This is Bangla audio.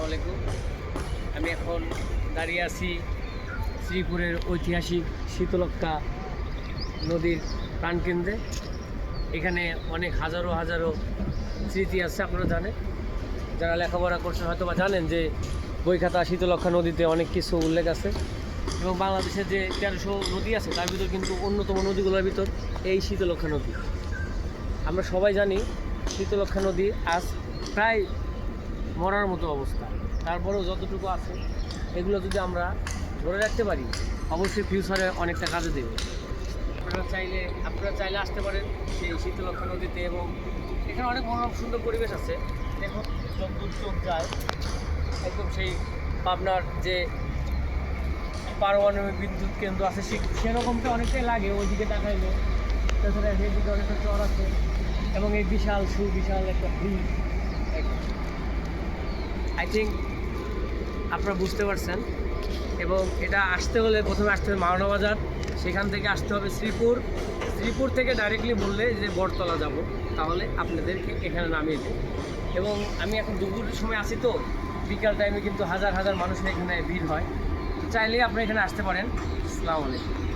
আলাইকুম। আমি এখন দাঁড়িয়ে আছি শ্রীপুরের ঐতিহাসিক শীতলক্ষ্যা নদীর প্রাণকেন্দ্রে। এখানে অনেক হাজারো হাজারো স্মৃতি আছে। আপনারা জানেন, যারা লেখাপড়া করছেন হয়তো বা জানেন যে বইখাতা শীতলক্ষ্যা নদীতে অনেক কিছু উল্লেখ আছে এবং বাংলাদেশের যে 1300 নদী আছে তার ভিতর কিন্তু অন্যতম নদীগুলোর ভিতর এই শীতলক্ষ্যা নদী। আমরা সবাই জানি শীতলক্ষ্যা নদী আজ প্রায় মরার মতো অবস্থা। তারপরেও যতটুকু আছে এগুলো যদি আমরা ধরে রাখতে পারি অবশ্যই ফিউচারে অনেকটা কাজে দেবে। আপনারা চাইলে আসতে পারেন সেই শীতলক্ষ্যা নদীতে, এবং এখানে অনেক মনোরম সুন্দর পরিবেশ আছে। দেখুন যতদূর চোখ যায় একদম সেই পাবনার যে পারমাণবিক বিদ্যুৎ কেন্দ্র আছে সেরকমটা অনেকটাই লাগে ওইদিকে তাকাইলে। তাছাড়া সেদিকে অনেকটা চর আছে এবং এই বিশাল সুবিশাল একটা ব্রিজ। আই থিঙ্ক আপনারা বুঝতে পারছেন। এবং এটা আসতে হলে প্রথমে আসতে হবে মাওনা বাজার, সেখান থেকে আসতে হবে শ্রীপুর থেকে ডাইরেক্টলি বললে যে বটতলা যাব, তাহলে আপনাদেরকে এখানে নামিয়ে দেবে। এবং আমি এখন দুপুরের সময় আসি, তো বিকাল টাইমে কিন্তু হাজার হাজার মানুষের এখানে ভিড় হয়। চাইলেই আপনি এখানে আসতে পারেন। আসসালামু আলাইকুম।